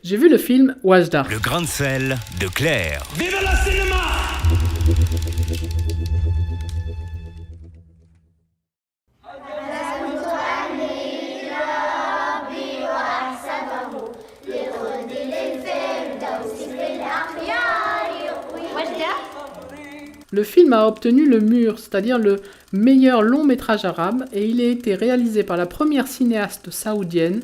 J'ai vu le film Wajda. Le grain de sel de Claire. Vive le cinéma! Le film a obtenu le Mur, c'est-à-dire le meilleur long métrage arabe, et il a été réalisé par la première cinéaste saoudienne,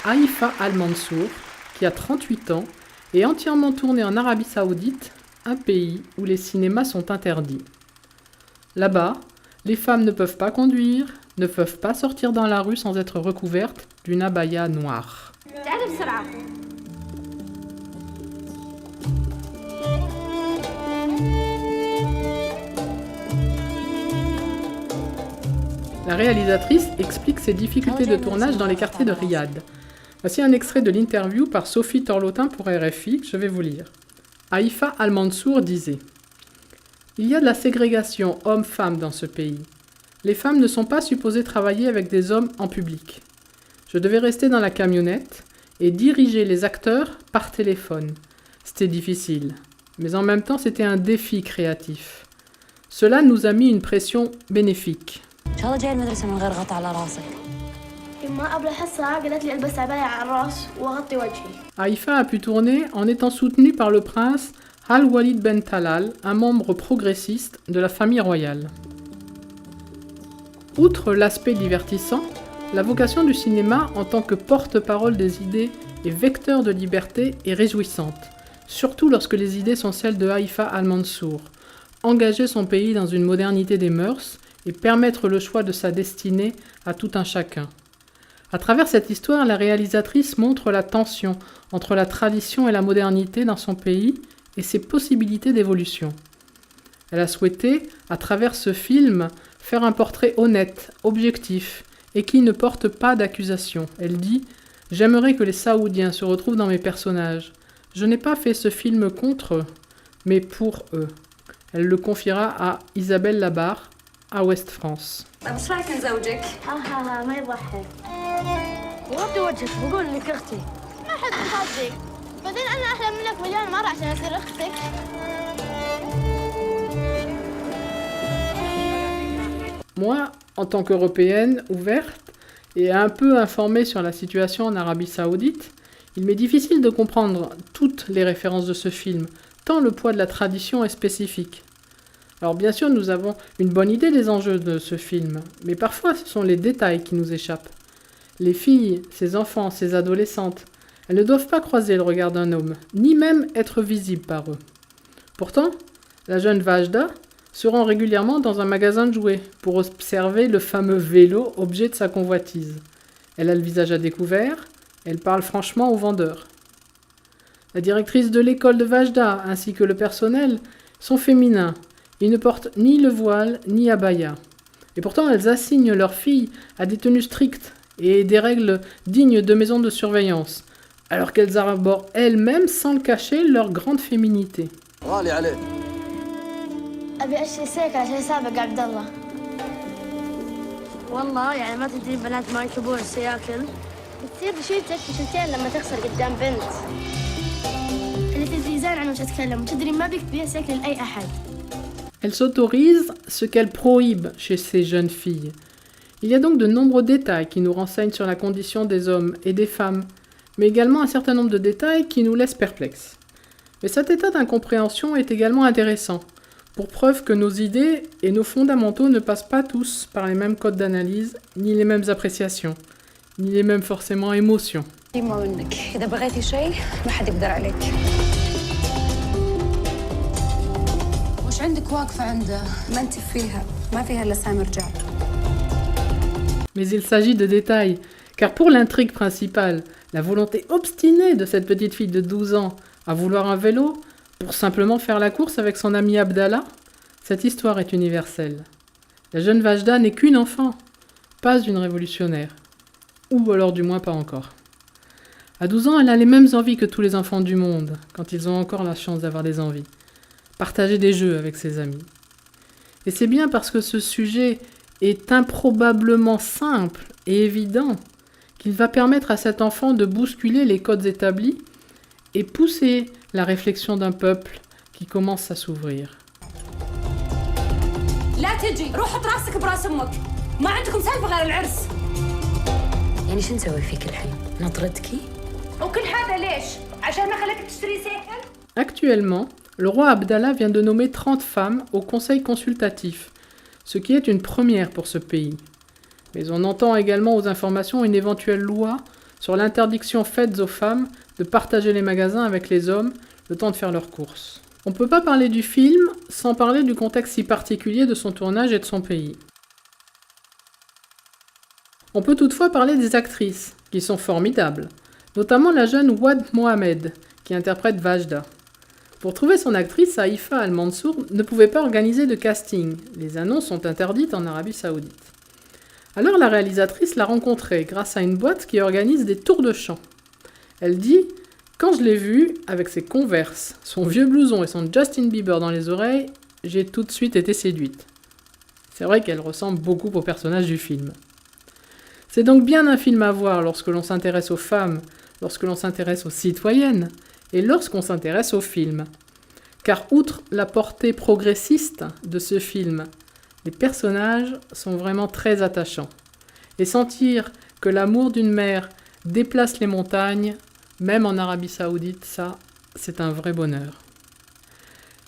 Haifa Al-Mansour, qui a 38 ans, et entièrement tourné en Arabie Saoudite, un pays où les cinémas sont interdits. Là-bas, les femmes ne peuvent pas conduire, ne peuvent pas sortir dans la rue sans être recouvertes d'une abaya noire. La réalisatrice explique ses difficultés de tournage dans les quartiers de Riyad. Voici un extrait de l'interview par Sophie Torlotin pour RFI que je vais vous lire. Haifa Al-Mansour disait « Il y a de la ségrégation hommes-femmes dans ce pays. Les femmes ne sont pas supposées travailler avec des hommes en public. Je devais rester dans la camionnette et diriger les acteurs par téléphone. C'était difficile, mais en même temps c'était un défi créatif. Cela nous a mis une pression bénéfique. » Haifa a pu tourner en étant soutenue par le prince Al-Walid Ben Talal, un membre progressiste de la famille royale. Outre l'aspect divertissant, la vocation du cinéma en tant que porte-parole des idées et vecteur de liberté est réjouissante, surtout lorsque les idées sont celles de Haifa Al-Mansour, engager son pays dans une modernité des mœurs et permettre le choix de sa destinée à tout un chacun. À travers cette histoire, la réalisatrice montre la tension entre la tradition et la modernité dans son pays et ses possibilités d'évolution. Elle a souhaité, à travers ce film, faire un portrait honnête, objectif, et qui ne porte pas d'accusation. Elle dit « J'aimerais que les Saoudiens se retrouvent dans mes personnages. Je n'ai pas fait ce film contre eux, mais pour eux. » Elle le confiera à Isabelle Labarre, à Ouest France. Moi, en tant qu'Européenne ouverte et un peu informée sur la situation en Arabie Saoudite, il m'est difficile de comprendre toutes les références de ce film, tant le poids de la tradition est spécifique. Alors bien sûr, nous avons une bonne idée des enjeux de ce film, mais parfois ce sont les détails qui nous échappent. Les filles, ces enfants, ces adolescentes, elles ne doivent pas croiser le regard d'un homme, ni même être visibles par eux. Pourtant, la jeune Vajda se rend régulièrement dans un magasin de jouets pour observer le fameux vélo, objet de sa convoitise. Elle a le visage à découvert, elle parle franchement aux vendeurs. La directrice de l'école de Vajda ainsi que le personnel sont féminins. Ils ne portent ni le voile ni abaya. Et pourtant, elles assignent leurs filles à des tenues strictes et des règles dignes de maisons de surveillance, alors qu'elles arborent elles-mêmes, sans le cacher, leur grande féminité. Elle s'autorise ce qu'elle prohibe chez ces jeunes filles. Il y a donc de nombreux détails qui nous renseignent sur la condition des hommes et des femmes, mais également un certain nombre de détails qui nous laissent perplexes. Mais cet état d'incompréhension est également intéressant, pour preuve que nos idées et nos fondamentaux ne passent pas tous par les mêmes codes d'analyse, ni les mêmes appréciations, ni les mêmes forcément émotions. Mais il s'agit de détails, car pour l'intrigue principale, la volonté obstinée de cette petite fille de 12 ans à vouloir un vélo pour simplement faire la course avec son ami Abdallah, cette histoire est universelle. La jeune Vajda n'est qu'une enfant, pas une révolutionnaire, ou alors du moins pas encore. À 12 ans, elle a les mêmes envies que tous les enfants du monde, quand ils ont encore la chance d'avoir des envies. Partager des jeux avec ses amis. Et c'est bien parce que ce sujet est improbablement simple et évident qu'il va permettre à cet enfant de bousculer les codes établis et pousser la réflexion d'un peuple qui commence à s'ouvrir. لا تجي روح حط راسك براس امك ما عندكم سالفه غير العرس يعني شو نسوي فيك الحين نطردكي وكل هذا ليش عشان ما خليك تشتري سيكل Actuellement, le roi Abdallah vient de nommer 30 femmes au conseil consultatif, ce qui est une première pour ce pays. Mais on entend également aux informations une éventuelle loi sur l'interdiction faite aux femmes de partager les magasins avec les hommes le temps de faire leurs courses. On ne peut pas parler du film sans parler du contexte si particulier de son tournage et de son pays. On peut toutefois parler des actrices, qui sont formidables, notamment la jeune Ouad Mohamed, qui interprète Vajda. Pour trouver son actrice, Haïfa Al-Mansour ne pouvait pas organiser de casting. Les annonces sont interdites en Arabie Saoudite. Alors la réalisatrice l'a rencontrée grâce à une boîte qui organise des tours de chant. Elle dit « Quand je l'ai vue, avec ses Converse, son vieux blouson et son Justin Bieber dans les oreilles, j'ai tout de suite été séduite. » C'est vrai qu'elle ressemble beaucoup au personnage du film. C'est donc bien un film à voir lorsque l'on s'intéresse aux femmes, lorsque l'on s'intéresse aux citoyennes, et lorsqu'on s'intéresse au film. Car outre la portée progressiste de ce film, les personnages sont vraiment très attachants. Et sentir que l'amour d'une mère déplace les montagnes, même en Arabie Saoudite, ça, c'est un vrai bonheur.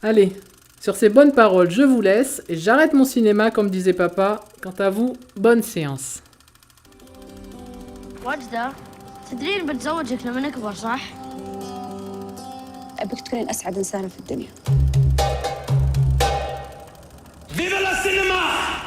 Allez, sur ces bonnes paroles, je vous laisse et j'arrête mon cinéma comme disait papa. Quant à vous, bonne séance. وجدة تدرين بتزوجك لما نكبر صح؟ ابيك تكونين اسعد انسانه في الدنيا Vive la cinéma!